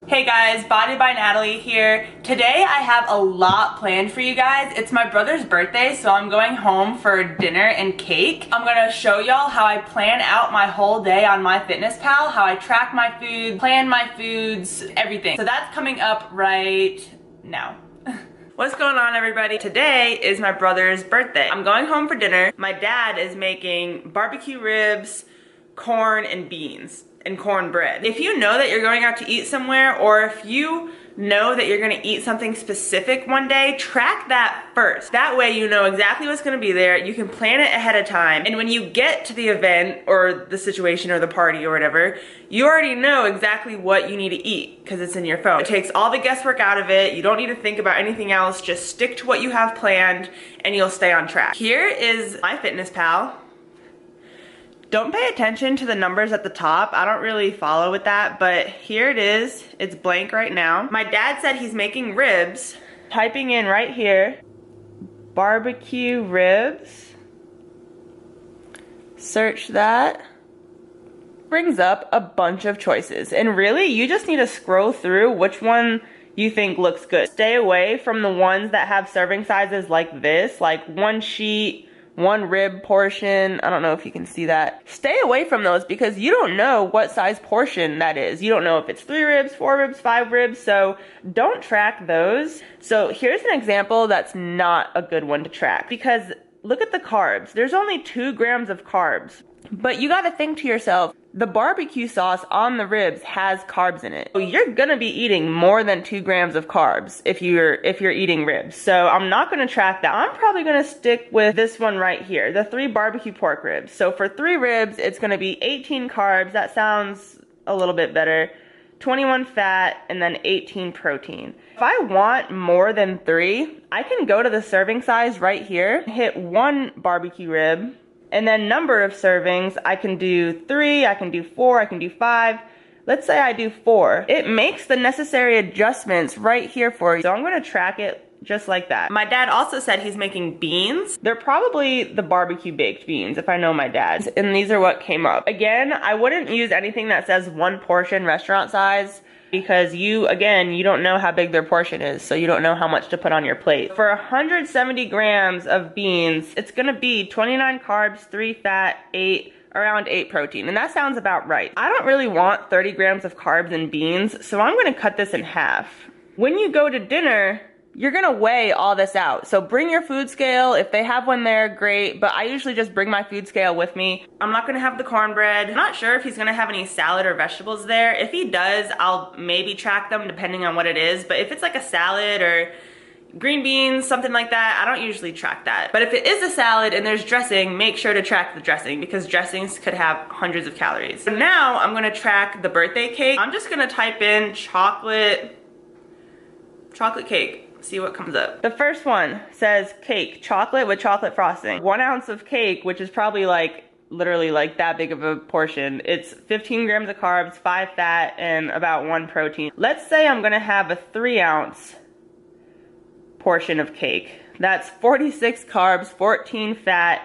Hey guys, Body by Natalie here. Today I have a lot planned for you guys. It's my brother's birthday, so I'm going home for dinner and cake. I'm gonna show y'all how I plan out my whole day on MyFitnessPal, how I track my food, plan my foods, everything. So that's coming up right now. What's going on, everybody? Today is my brother's birthday. I'm going home for dinner. My dad is making barbecue ribs, corn, and beans. And cornbread. If you know that you're going out to eat somewhere, or if you know that you're gonna eat something specific one day, track that first. That way you know exactly what's gonna be there, you can plan it ahead of time, and when you get to the event, or the situation, or the party, or whatever, you already know exactly what you need to eat, because it's in your phone. It takes all the guesswork out of it, you don't need to think about anything else, just stick to what you have planned, and you'll stay on track. Here is MyFitnessPal. Don't pay attention to the numbers at the top. I don't really follow with that, but here it is. It's blank right now. My dad said he's making ribs. Typing in right here, barbecue ribs. Search that. Brings up a bunch of choices. And really, you just need to scroll through which one you think looks good. Stay away from the ones that have serving sizes like this, like one sheet, one rib portion. I don't know if you can see that. Stay away from those because you don't know what size portion that is. You don't know if it's 3 ribs, 4 ribs, 5 ribs, so don't track those. So here's an example that's not a good one to track because look at the carbs. There's only 2 grams of carbs. But you gotta think to yourself, the barbecue sauce on the ribs has carbs in it. So you're gonna be eating more than 2 grams of carbs if you're eating ribs. So I'm not gonna track that. I'm probably gonna stick with this one right here, the 3 barbecue pork ribs. So for 3 ribs, it's gonna be 18 carbs. That sounds a little bit better. 21 fat, and then 18 protein. If I want more than 3, I can go to the serving size right here, hit 1 barbecue rib, and then number of servings, I can do 3, I can do 4, I can do 5. Let's say I do 4. It makes the necessary adjustments right here for you. So I'm gonna track it just like that. My dad also said he's making beans. They're probably the barbecue baked beans if I know my dad. And these are what came up. Again, I wouldn't use anything that says 1 portion restaurant size, because you don't know how big their portion is, so you don't know how much to put on your plate. For 170 grams of beans, it's gonna be 29 carbs, 3 fat, around 8 protein, and that sounds about right. I don't really want 30 grams of carbs in beans, so I'm gonna cut this in half. When you go to dinner, you're gonna weigh all this out. So bring your food scale. If they have one there, great, but I usually just bring my food scale with me. I'm not gonna have the cornbread. I'm not sure if he's gonna have any salad or vegetables there. If he does, I'll maybe track them depending on what it is, but if it's like a salad or green beans, something like that, I don't usually track that. But if it is a salad and there's dressing, make sure to track the dressing because dressings could have hundreds of calories. So now I'm gonna track the birthday cake. I'm just gonna type in chocolate cake. See what comes up. The first one says cake, chocolate with chocolate frosting. 1 ounce of cake, which is probably like literally like that big of a portion. It's 15 grams of carbs, 5 fat, and about 1 protein. Let's say I'm gonna have a 3 ounce portion of cake. That's 46 carbs, 14 fat,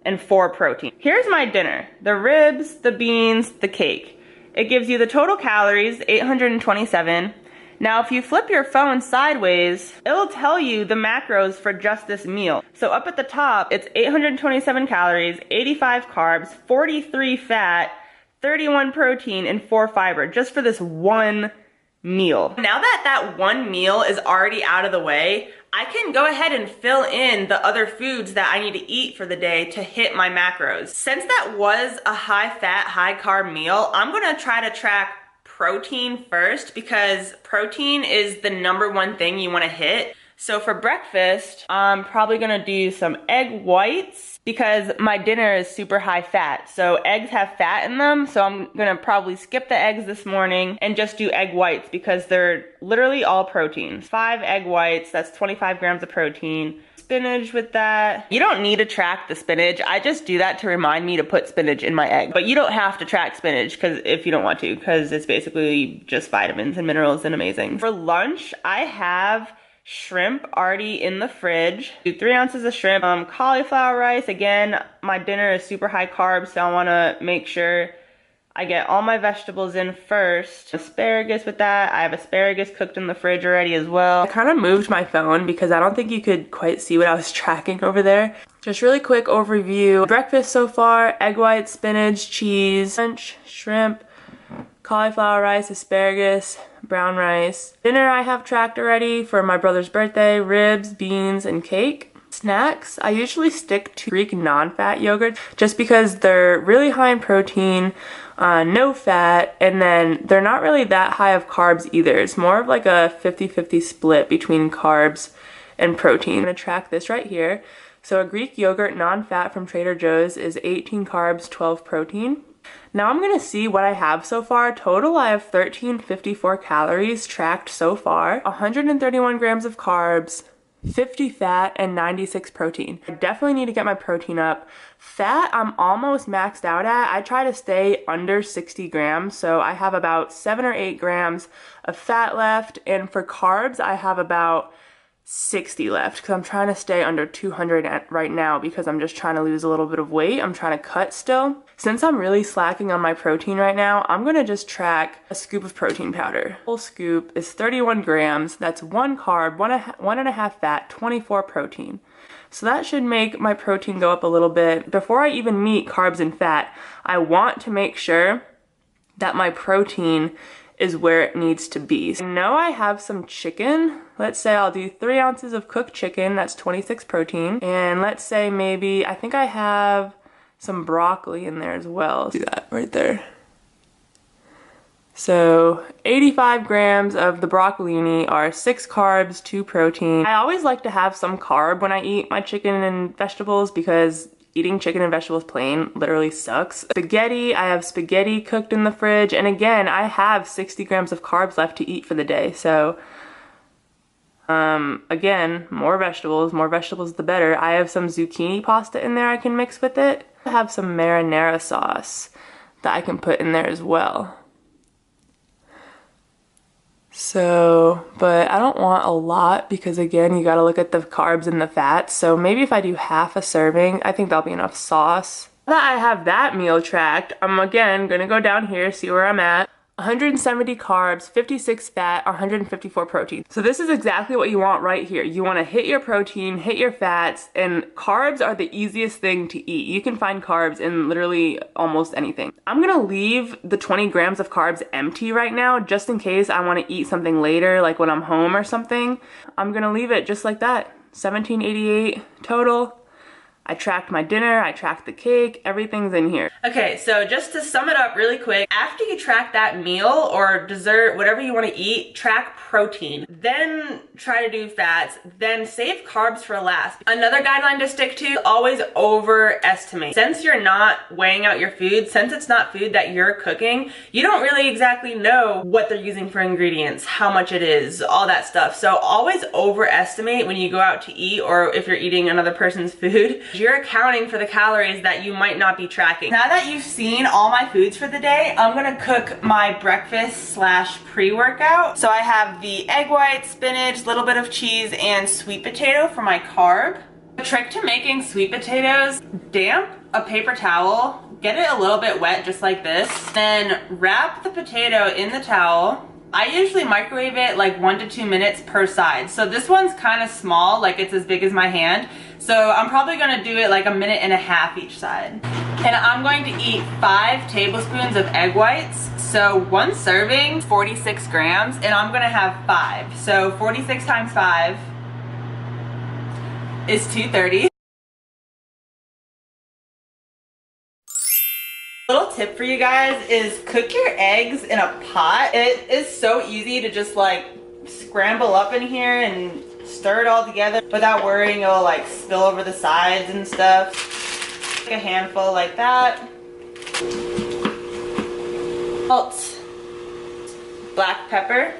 and 4 protein. Here's my dinner. The ribs, the beans, the cake. It gives you the total calories, 827. Now, if you flip your phone sideways, it'll tell you the macros for just this meal. So up at the top, it's 827 calories, 85 carbs, 43 fat, 31 protein, and 4 fiber, just for this one meal. Now that one meal is already out of the way, I can go ahead and fill in the other foods that I need to eat for the day to hit my macros. Since that was a high fat, high carb meal, I'm gonna try to track protein first because protein is the #1 thing you want to hit. So for breakfast, I'm probably gonna do some egg whites because my dinner is super high fat. So eggs have fat in them, so I'm gonna probably skip the eggs this morning and just do egg whites because they're literally all proteins. 5 egg whites, that's 25 grams of protein. Spinach with that. You don't need to track the spinach. I just do that to remind me to put spinach in my egg. But you don't have to track spinach if you don't want to, because it's basically just vitamins and minerals and amazing. For lunch, I have shrimp already in the fridge. Do 3 ounces of shrimp. Cauliflower rice. Again, my dinner is super high carb, so I want to make sure I get all my vegetables in first. Asparagus with that. I have asparagus cooked in the fridge already as well. I kind of moved my phone because I don't think you could quite see what I was tracking over there. Just really quick overview. Breakfast so far: egg whites, spinach, cheese, lunch, shrimp, cauliflower rice, asparagus, brown rice. Dinner I have tracked already for my brother's birthday: ribs, beans, and cake. Snacks, I usually stick to Greek non-fat yogurt just because they're really high in protein, no fat, and then they're not really that high of carbs either. It's more of like a 50-50 split between carbs and protein. I'm gonna track this right here. So a Greek yogurt non-fat from Trader Joe's is 18 carbs, 12 protein. Now I'm gonna see what I have so far. Total, I have 1354 calories tracked so far, 131 grams of carbs, 50 fat, and 96 protein. I definitely need to get my protein up. Fat, I'm almost maxed out at. I try to stay under 60 grams, so I have about 7 or 8 grams of fat left, and for carbs, I have about 60 left because I'm trying to stay under 200 right now because I'm just trying to lose a little bit of weight. I'm trying to cut still. Since I'm really slacking on my protein right now, I'm gonna just track a scoop of protein powder. Full scoop is 31 grams. That's 1 carb, 1.5 fat, 24 protein. So that should make my protein go up a little bit. Before I even meet carbs and fat, I want to make sure that my protein is where it needs to be. So I know I have some chicken. Let's say I'll do 3 ounces of cooked chicken, that's 26 protein. And let's say maybe, I think I have some broccoli in there as well. Do that right there. So 85 grams of the broccolini are 6 carbs, 2 protein. I always like to have some carb when I eat my chicken and vegetables because eating chicken and vegetables plain literally sucks. Spaghetti, I have spaghetti cooked in the fridge, and again, I have 60 grams of carbs left to eat for the day, so again, more vegetables the better. I have some zucchini pasta in there I can mix with it. I have some marinara sauce that I can put in there as well. So, but I don't want a lot because again, you gotta look at the carbs and the fats. So maybe if I do half a serving, I think that'll be enough sauce. Now that I have that meal tracked, I'm again gonna go down here, see where I'm at. 170 carbs, 56 fat, 154 protein. So this is exactly what you want right here. You want to hit your protein, hit your fats, and carbs are the easiest thing to eat. You can find carbs in literally almost anything. I'm gonna leave the 20 grams of carbs empty right now just in case I want to eat something later, like when I'm home or something. I'm gonna leave it just like that. 1788 total. I tracked my dinner, I tracked the cake, everything's in here. Okay, so just to sum it up really quick, after you track that meal or dessert, whatever you want to eat, track protein, then try to do fats, then save carbs for last. Another guideline to stick to, always overestimate. Since you're not weighing out your food, since it's not food that you're cooking, you don't really exactly know what they're using for ingredients, how much it is, all that stuff. So always overestimate when you go out to eat or if you're eating another person's food. You're accounting for the calories that you might not be tracking. Now that you've seen all my foods for the day, I'm gonna cook my breakfast / pre-workout. So I have the egg white, spinach, little bit of cheese, and sweet potato for my carb. The trick to making sweet potatoes, damp a paper towel, get it a little bit wet just like this, then wrap the potato in the towel. I usually microwave it like 1 to 2 minutes per side. So this one's kind of small, like it's as big as my hand. So I'm probably gonna do it like 1.5 minutes each side. And I'm going to eat 5 tablespoons of egg whites. So 1 serving, 46 grams, and I'm gonna have 5. So 46 times 5 is 230. Little tip for you guys is cook your eggs in a pot. It is so easy to just like scramble up in here and stir it all together without worrying it'll like spill over the sides and stuff. Take a handful like that. Salt, black pepper.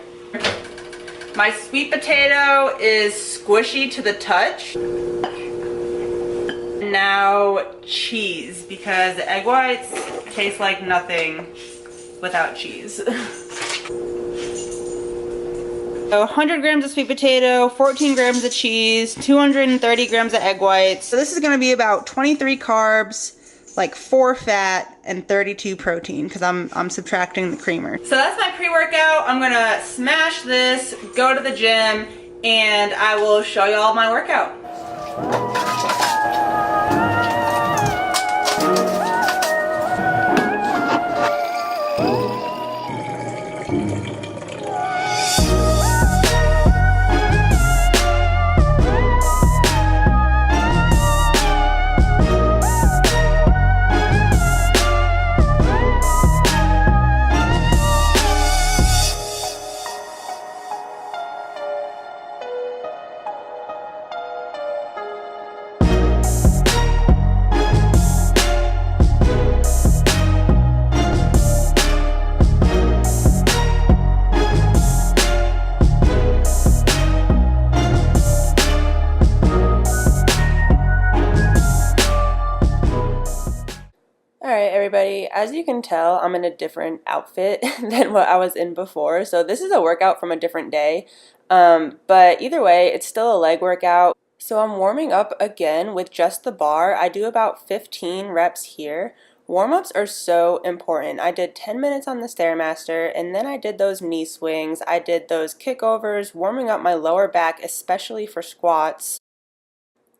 My sweet potato is squishy to the touch. Now cheese, because egg whites taste like nothing without cheese. So 100 grams of sweet potato, 14 grams of cheese, 230 grams of egg whites. So this is gonna be about 23 carbs, like 4 fat and 32 protein because I'm subtracting the creamer. So that's my pre-workout. I'm gonna smash this, go to the gym, and I will show you all my workout. Alright everybody, as you can tell, I'm in a different outfit than what I was in before. So this is a workout from a different day. But either way, it's still a leg workout. So I'm warming up again with just the bar. I do about 15 reps here. Warm-ups are so important. I did 10 minutes on the Stairmaster, and then I did those knee swings. I did those kickovers, warming up my lower back, especially for squats.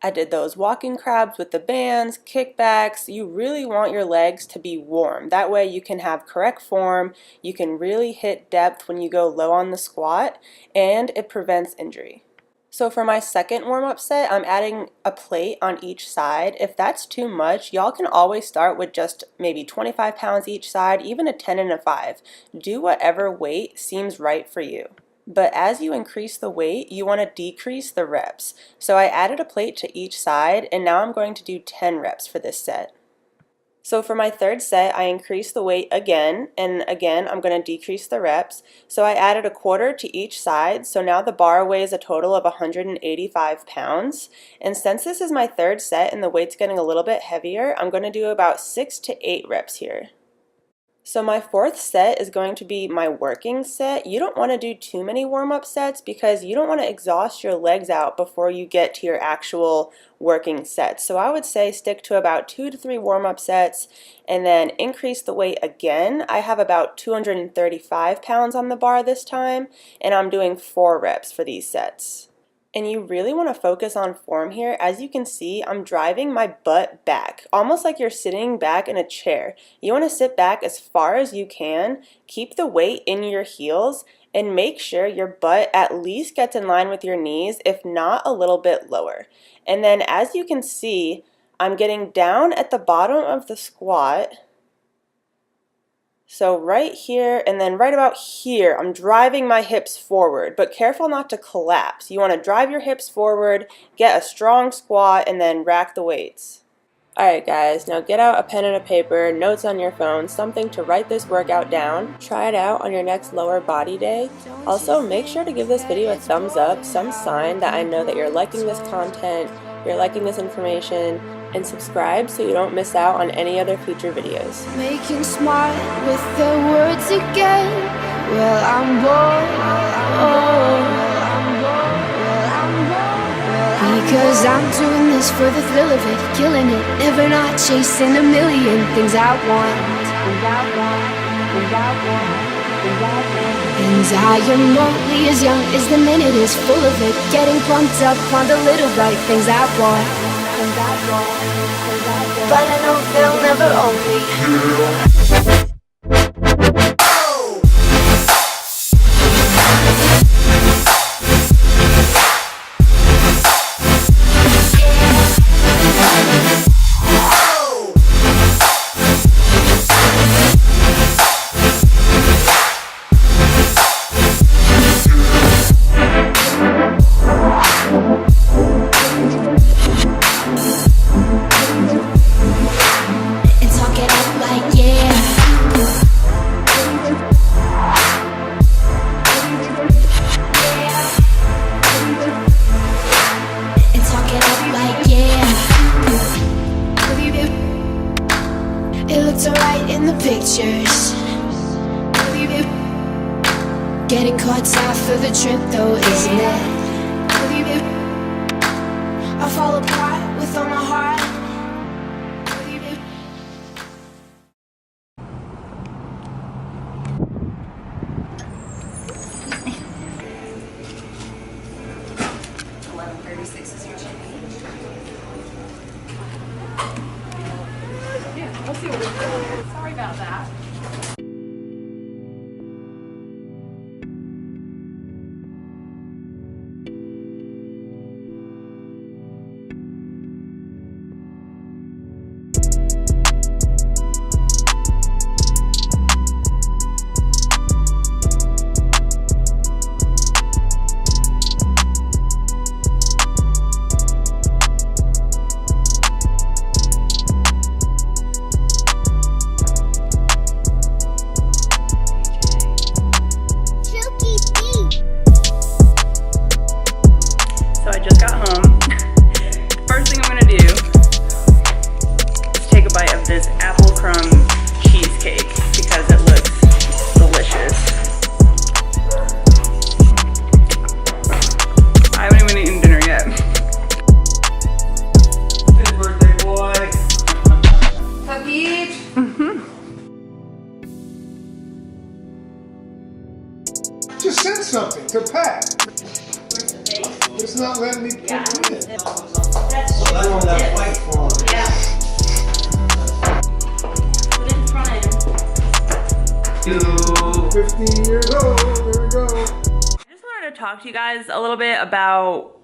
I did those walking crabs with the bands, kickbacks. You really want your legs to be warm. That way you can have correct form, you can really hit depth when you go low on the squat, and it prevents injury. So for my second warm-up set, I'm adding a plate on each side. If that's too much, y'all can always start with just maybe 25 pounds each side, even a 10 and a 5. Do whatever weight seems right for you. But as you increase the weight, you want to decrease the reps. So I added a plate to each side, and now I'm going to do 10 reps for this set. So for my third set, I increased the weight again, and again, I'm going to decrease the reps. So I added a quarter to each side, so now the bar weighs a total of 185 pounds. And since this is my third set and the weight's getting a little bit heavier, I'm going to do about 6 to 8 reps here. So my fourth set is going to be my working set. You don't want to do too many warm-up sets because you don't want to exhaust your legs out before you get to your actual working sets. So I would say stick to about 2 to 3 warm-up sets and then increase the weight again. I have about 235 pounds on the bar this time, and I'm doing 4 reps for these sets. And you really want to focus on form here. As you can see, I'm driving my butt back, almost like you're sitting back in a chair. You want to sit back as far as you can, keep the weight in your heels, and make sure your butt at least gets in line with your knees, if not a little bit lower. And then as you can see, I'm getting down at the bottom of the squat. So right here and then right about here, I'm driving my hips forward, but careful not to collapse. You want to drive your hips forward, get a strong squat, and then rack the weights. Alright guys, now get out a pen and a paper, notes on your phone, something to write this workout down. Try it out on your next lower body day. Also, make sure to give this video a thumbs up, some sign that I know that you're liking this content, you're liking this information, and subscribe so you don't miss out on any other future videos. Making smart with the words again. Well, I'm bored. Because I'm doing this for the thrill of it, killing it, never not chasing a million things I want. And I am only as young as the minute is full of it, getting pumped up on the little bright things I want. But I know they'll never own me. Alright in the pictures. Getting caught half of the trip though, isn't it? I fall apart with all my heart. just said something to Pat. It's not letting me put it in. That's that white for it. Yeah. Put it in front of him. 15 years old, there we go. I just wanted to talk to you guys a little bit about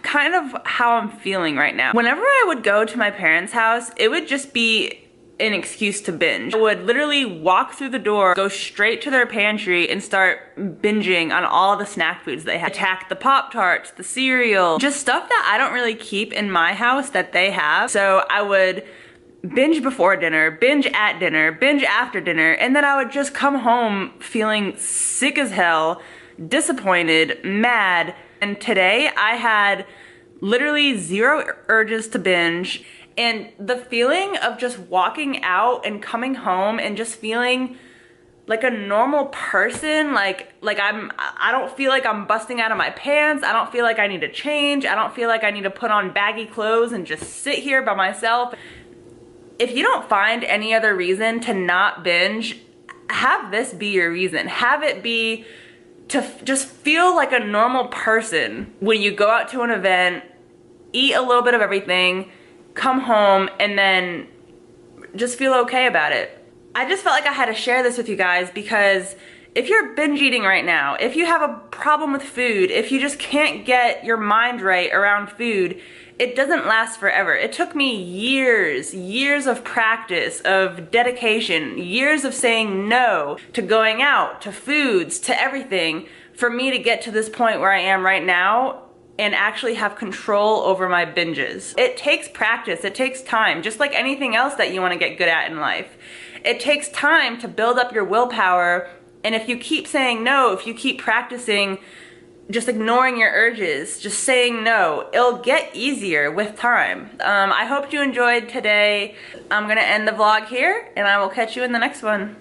kind of how I'm feeling right now. Whenever I would go to my parents' house, it would just be an excuse to binge. I would literally walk through the door, go straight to their pantry and start binging on all the snack foods they have. Attack the Pop-Tarts, the cereal, just stuff that I don't really keep in my house that they have. So I would binge before dinner, binge at dinner, binge after dinner, and then I would just come home feeling sick as hell, disappointed, mad. And today I had literally zero urges to binge. And the feeling of just walking out and coming home and just feeling like a normal person, like I don't feel like I'm busting out of my pants. I don't feel like I need to change. I don't feel like I need to put on baggy clothes and just sit here by myself. If you don't find any other reason to not binge, have this be your reason. Have it be to just feel like a normal person when you go out to an event, eat a little bit of everything, come home, and then just feel okay about it. I just felt like I had to share this with you guys because if you're binge eating right now, if you have a problem with food, if you just can't get your mind right around food, it doesn't last forever. It took me years of practice, of dedication, years of saying no to going out, to foods, to everything, for me to get to this point where I am right now and actually have control over my binges. It takes practice, it takes time, just like anything else that you want to get good at in life. It takes time to build up your willpower, and if you keep saying no, if you keep practicing just ignoring your urges, just saying no, it'll get easier with time. I hope you enjoyed today. I'm gonna end the vlog here, and I will catch you in the next one.